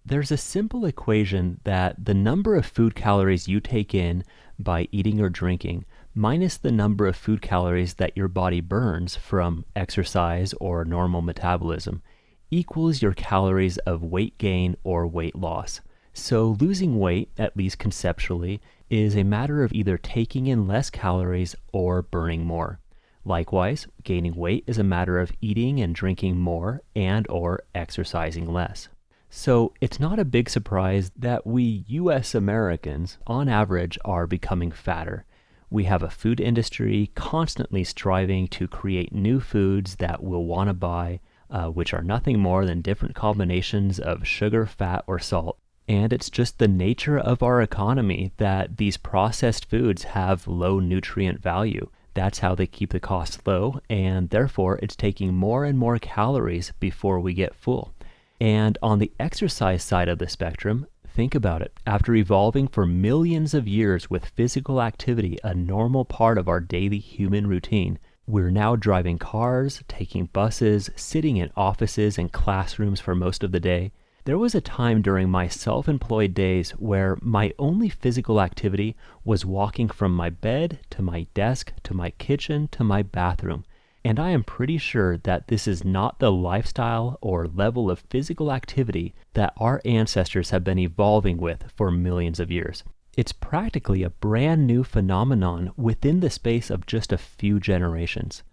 there's a simple equation that the number of food calories you take in by eating or drinking minus the number of food calories that your body burns from exercise or normal metabolism equals your calories of weight gain or weight loss. So losing weight, at least conceptually, is a matter of either taking in less calories or burning more. Likewise, gaining weight is a matter of eating and drinking more and or exercising less. So it's not a big surprise that we US Americans, on average, are becoming fatter. We have a food industry constantly striving to create new foods that we'll want to buy, which are nothing more than different combinations of sugar, fat, or salt. And it's just the nature of our economy that these processed foods have low nutrient value. That's how they keep the cost low, and therefore it's taking more and more calories before we get full. And on the exercise side of the spectrum, think about it. After evolving for millions of years with physical activity a normal part of our daily human routine, we're now driving cars, taking buses, sitting in offices and classrooms for most of the day. There was a time during my self-employed days where my only physical activity was walking from my bed to my desk to my kitchen to my bathroom. And I am pretty sure that this is not the lifestyle or level of physical activity that our ancestors have been evolving with for millions of years. It's practically a brand new phenomenon within the space of just a few generations.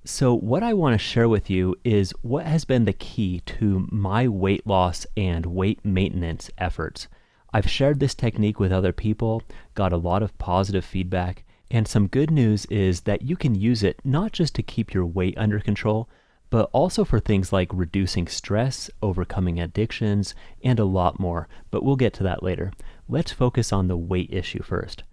So what I want to share with you is what has been the key to my weight loss and weight maintenance efforts. I've shared this technique with other people, got a lot of positive feedback, and some good news is that you can use it not just to keep your weight under control, but also for things like reducing stress, overcoming addictions, and a lot more, but we'll get to that later. Let's focus on the weight issue first.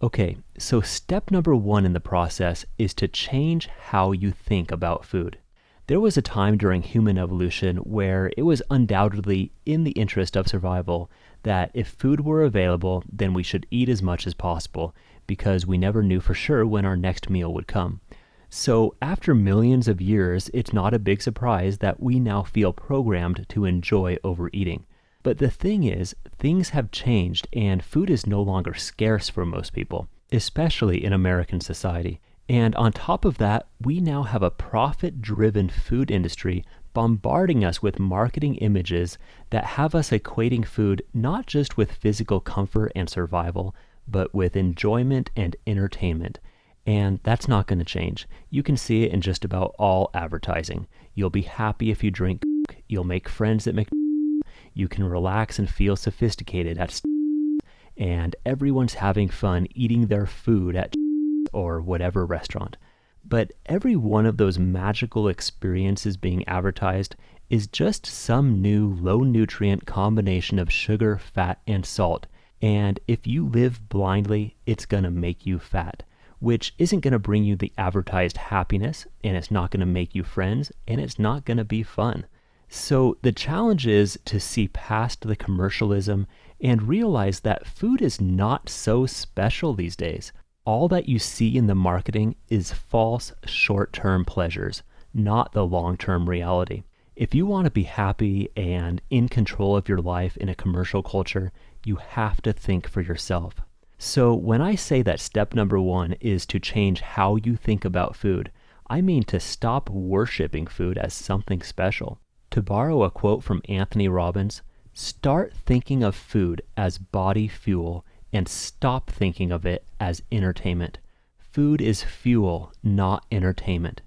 Okay, so step number one in the process is to change how you think about food. There was a time during human evolution where it was undoubtedly in the interest of survival that if food were available, then we should eat as much as possible because we never knew for sure when our next meal would come. So after millions of years, it's not a big surprise that we now feel programmed to enjoy overeating. But the thing is, things have changed and food is no longer scarce for most people, especially in American society. And on top of that, we now have a profit-driven food industry bombarding us with marketing images that have us equating food not just with physical comfort and survival, but with enjoyment and entertainment. And that's not going to change. You can see it in just about all advertising. You'll be happy if you drink, you'll make friends at you can relax and feel sophisticated at and everyone's having fun eating their food at or whatever restaurant. But every one of those magical experiences being advertised is just some new low-nutrient combination of sugar, fat, and salt. And if you live blindly, it's going to make you fat, which isn't going to bring you the advertised happiness, and it's not going to make you friends, and it's not going to be fun. So the challenge is to see past the commercialism and realize that food is not so special these days. All that you see in the marketing is false short-term pleasures, not the long-term reality. If you want to be happy and in control of your life in a commercial culture, you have to think for yourself. So when I say that step number one is to change how you think about food, I mean to stop worshiping food as something special. To borrow a quote from Anthony Robbins, start thinking of food as body fuel and stop thinking of it as entertainment. Food is fuel, not entertainment.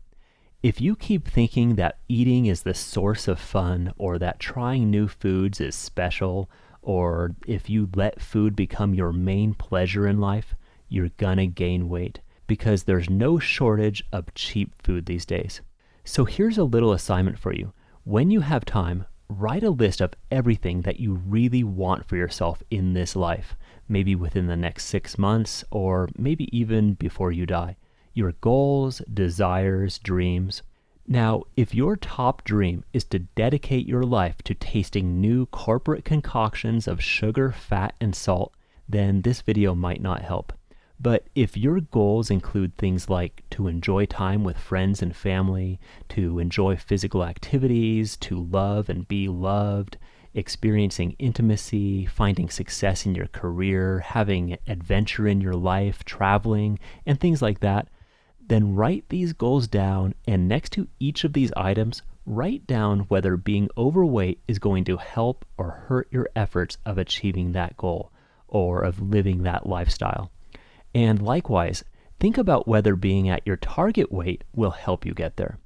If you keep thinking that eating is the source of fun or that trying new foods is special, or if you let food become your main pleasure in life, you're gonna gain weight because there's no shortage of cheap food these days. So here's a little assignment for you. When you have time, write a list of everything that you really want for yourself in this life, maybe within the next 6 months, or maybe even before you die. Your goals, desires, dreams. Now, if your top dream is to dedicate your life to tasting new corporate concoctions of sugar, fat, and salt, then this video might not help. But if your goals include things like to enjoy time with friends and family, to enjoy physical activities, to love and be loved, experiencing intimacy, finding success in your career, having adventure in your life, traveling, and things like that, then write these goals down, and next to each of these items, write down whether being overweight is going to help or hurt your efforts of achieving that goal or of living that lifestyle. And likewise, think about whether being at your target weight will help you get there.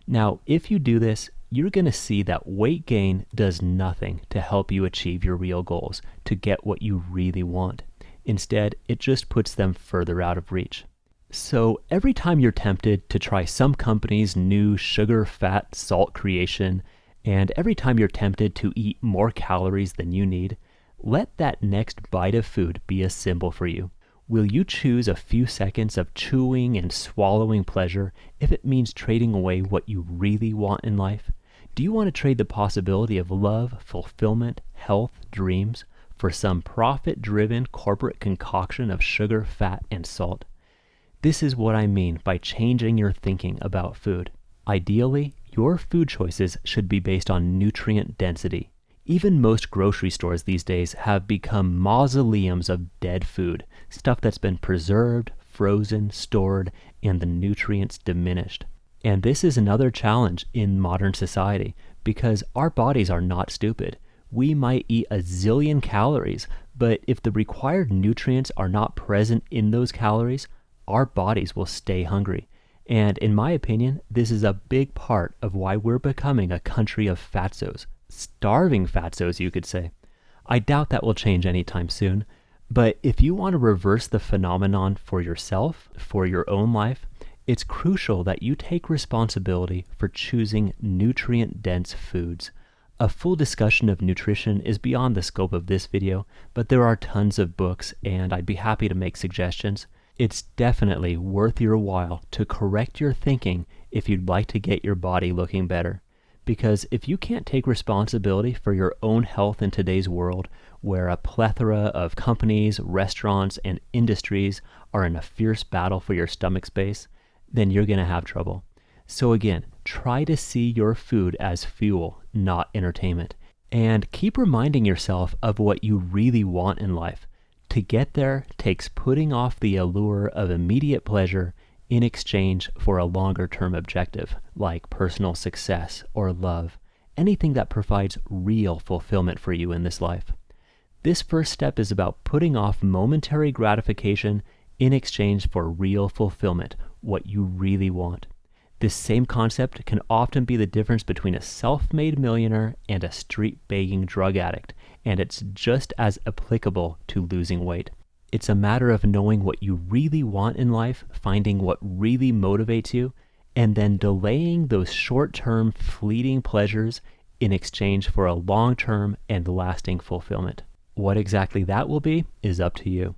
Now, if you do this, you're going to see that weight gain does nothing to help you achieve your real goals, to get what you really want. Instead, it just puts them further out of reach. So every time you're tempted to try some company's new sugar, fat, salt creation, and every time you're tempted to eat more calories than you need, let that next bite of food be a symbol for you. Will you choose a few seconds of chewing and swallowing pleasure if it means trading away what you really want in life? Do you want to trade the possibility of love, fulfillment, health, dreams for some profit-driven corporate concoction of sugar, fat, and salt? This is what I mean by changing your thinking about food. Ideally, your food choices should be based on nutrient density. Even most grocery stores these days have become mausoleums of dead food, stuff that's been preserved, frozen, stored, and the nutrients diminished. And this is another challenge in modern society because our bodies are not stupid. We might eat a zillion calories, but if the required nutrients are not present in those calories, our bodies will stay hungry. And in my opinion, this is a big part of why we're becoming a country of fatzos. Starving fatzos, you could say. I doubt that will change anytime soon, but if you want to reverse the phenomenon for yourself, for your own life, it's crucial that you take responsibility for choosing nutrient-dense foods. A full discussion of nutrition is beyond the scope of this video, but there are tons of books, and I'd be happy to make suggestions. It's definitely worth your while to correct your thinking if you'd like to get your body looking better. Because if you can't take responsibility for your own health in today's world, where a plethora of companies, restaurants, and industries are in a fierce battle for your stomach space, then you're going to have trouble. So again, try to see your food as fuel, not entertainment. And keep reminding yourself of what you really want in life. To get there takes putting off the allure of immediate pleasure in exchange for a longer-term objective, like personal success or love, anything that provides real fulfillment for you in this life. This first step is about putting off momentary gratification in exchange for real fulfillment, what you really want. This same concept can often be the difference between a self-made millionaire and a street-begging drug addict, and it's just as applicable to losing weight. It's a matter of knowing what you really want in life, finding what really motivates you, and then delaying those short-term fleeting pleasures in exchange for a long-term and lasting fulfillment. What exactly that will be is up to you.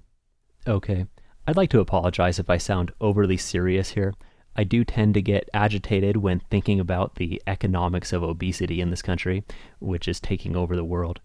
Okay, I'd like to apologize if I sound overly serious here. I do tend to get agitated when thinking about the economics of obesity in this country, which is taking over the world.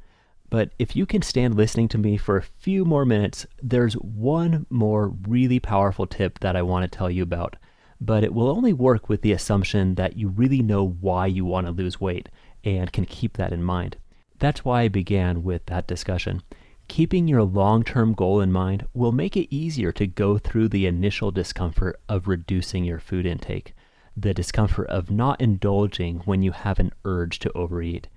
But if you can stand listening to me for a few more minutes, there's one more really powerful tip that I want to tell you about. But it will only work with the assumption that you really know why you want to lose weight and can keep that in mind. That's why I began with that discussion. Keeping your long-term goal in mind will make it easier to go through the initial discomfort of reducing your food intake, the discomfort of not indulging when you have an urge to overeat.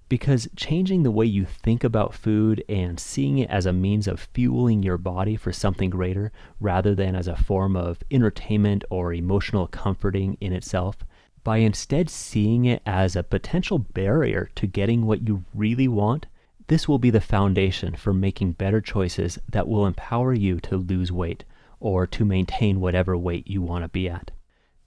Because changing the way you think about food and seeing it as a means of fueling your body for something greater rather than as a form of entertainment or emotional comforting in itself, by instead seeing it as a potential barrier to getting what you really want, this will be the foundation for making better choices that will empower you to lose weight or to maintain whatever weight you want to be at.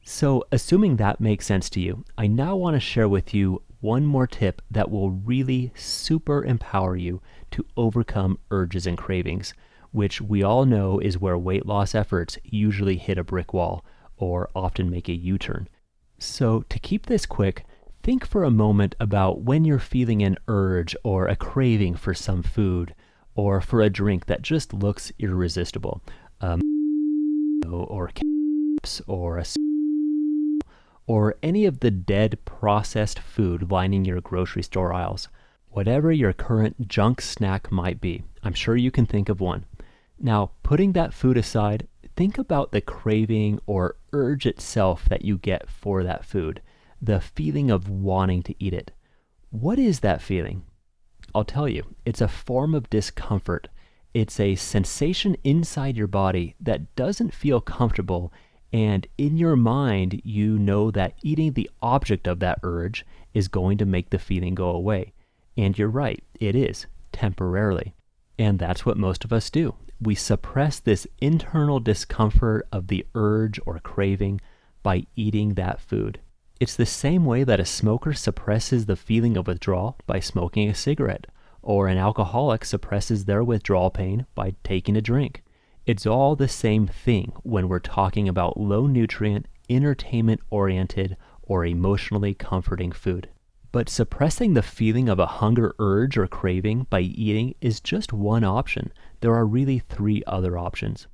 So, assuming that makes sense to you, I now want to share with you one more tip that will really super empower you to overcome urges and cravings, which we all know is where weight loss efforts usually hit a brick wall or often make a U-turn. So, to keep this quick, think for a moment about when you're feeling an urge or a craving for some food or for a drink that just looks irresistible, or chips or any of the dead processed food lining your grocery store aisles. Whatever your current junk snack might be, I'm sure you can think of one. Now, putting that food aside, think about the craving or urge itself that you get for that food, the feeling of wanting to eat it. What is that feeling? I'll tell you, it's a form of discomfort. It's a sensation inside your body that doesn't feel comfortable, and in your mind, you know that eating the object of that urge is going to make the feeling go away. And you're right, it is, temporarily. And that's what most of us do. We suppress this internal discomfort of the urge or craving by eating that food. It's the same way that a smoker suppresses the feeling of withdrawal by smoking a cigarette, or an alcoholic suppresses their withdrawal pain by taking a drink. It's all the same thing when we're talking about low nutrient, entertainment-oriented, or emotionally comforting food. But suppressing the feeling of a hunger urge or craving by eating is just one option. There are really 3 other options.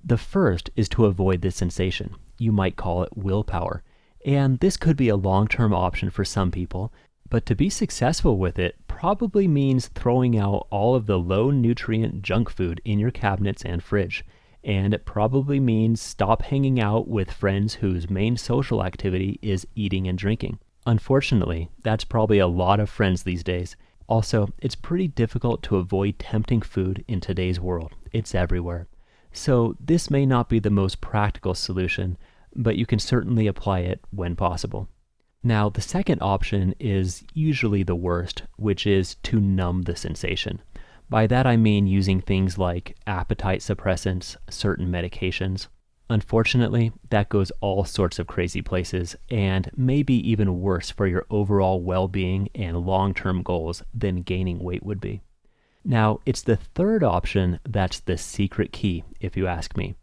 The first is to avoid this sensation. You might call it willpower. And this could be a long-term option for some people, but to be successful with it probably means throwing out all of the low-nutrient junk food in your cabinets and fridge. And it probably means stop hanging out with friends whose main social activity is eating and drinking. Unfortunately, that's probably a lot of friends these days. Also, it's pretty difficult to avoid tempting food in today's world. It's everywhere. So this may not be the most practical solution, but you can certainly apply it when possible. Now, the second option is usually the worst, which is to numb the sensation. By that I mean using things like appetite suppressants, certain medications. Unfortunately, that goes all sorts of crazy places and may be even worse for your overall well-being and long-term goals than gaining weight would be. Now, it's the third option that's the secret key, if you ask me.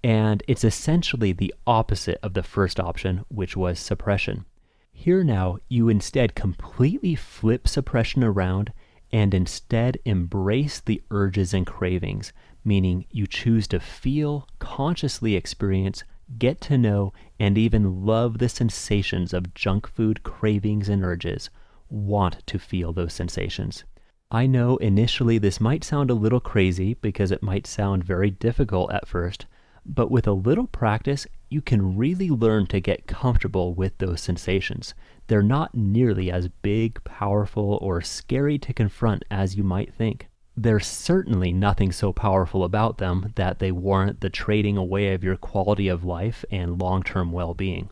And it's essentially the opposite of the first option, which was suppression. Here now, you instead completely flip suppression around and instead embrace the urges and cravings, meaning you choose to feel, consciously experience, get to know, and even love the sensations of junk food cravings and urges. Want to feel those sensations. I know initially this might sound a little crazy because it might sound very difficult at first, but with a little practice, you can really learn to get comfortable with those sensations. They're not nearly as big, powerful, or scary to confront as you might think. There's certainly nothing so powerful about them that they warrant the trading away of your quality of life and long-term well-being.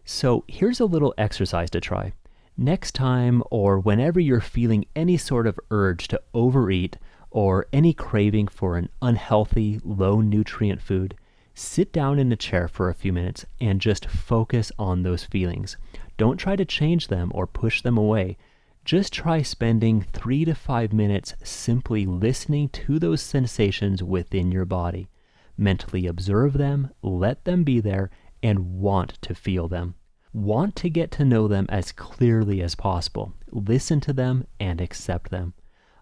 So here's a little exercise to try. Next time, or whenever you're feeling any sort of urge to overeat or any craving for an unhealthy, low-nutrient food, sit down in a chair for a few minutes and just focus on those feelings. Don't try to change them or push them away. Just try spending 3 to 5 minutes simply listening to those sensations within your body. Mentally observe them, let them be there, and want to feel them. Want to get to know them as clearly as possible. Listen to them and accept them.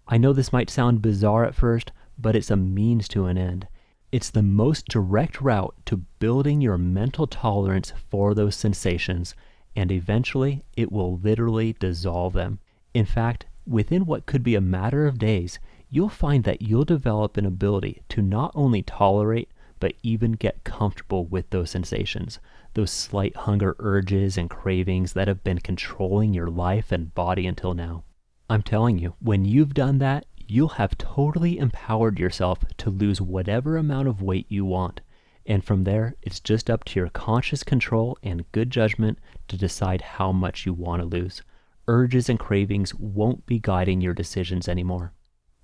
I know this might sound bizarre at first, but it's a means to an end. It's the most direct route to building your mental tolerance for those sensations, and eventually it will literally dissolve them. In fact, within what could be a matter of days, you'll find that you'll develop an ability to not only tolerate, but even get comfortable with those sensations, those slight hunger urges and cravings that have been controlling your life and body until now. I'm telling you, when you've done that, you'll have totally empowered yourself to lose whatever amount of weight you want. And from there, it's just up to your conscious control and good judgment to decide how much you want to lose. Urges and cravings won't be guiding your decisions anymore.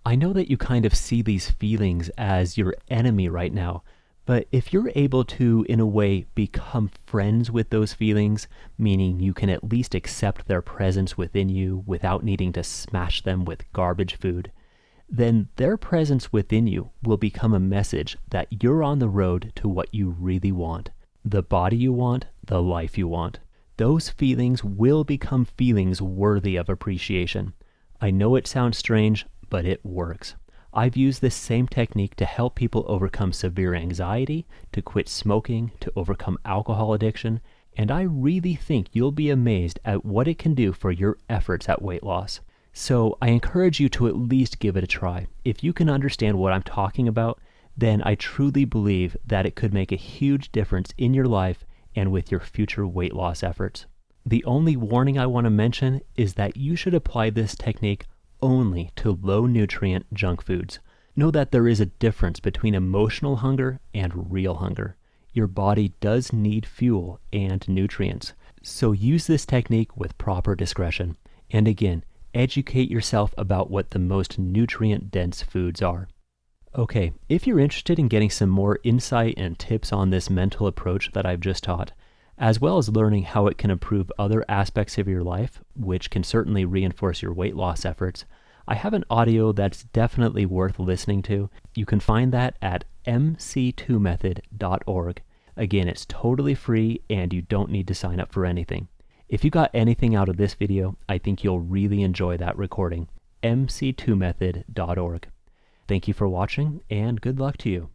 I know that you kind of see these feelings as your enemy right now, but if you're able to, in a way, become friends with those feelings, meaning you can at least accept their presence within you without needing to smash them with garbage food, then their presence within you will become a message that you're on the road to what you really want. The body you want, the life you want. Those feelings will become feelings worthy of appreciation. I know it sounds strange, but it works. I've used this same technique to help people overcome severe anxiety, to quit smoking, to overcome alcohol addiction, and I really think you'll be amazed at what it can do for your efforts at weight loss. So I encourage you to at least give it a try. If you can understand what I'm talking about, then I truly believe that it could make a huge difference in your life and with your future weight loss efforts. The only warning I want to mention is that you should apply this technique only to low nutrient junk foods. Know that there is a difference between emotional hunger and real hunger. Your body does need fuel and nutrients, so use this technique with proper discretion. And again, educate yourself about what the most nutrient-dense foods are. Okay, if you're interested in getting some more insight and tips on this mental approach that I've just taught, as well as learning how it can improve other aspects of your life, which can certainly reinforce your weight loss efforts, I have an audio that's definitely worth listening to. You can find that at mc2method.org. Again, it's totally free and you don't need to sign up for anything. If you got anything out of this video, I think you'll really enjoy that recording. mc2method.org. Thank you for watching and good luck to you.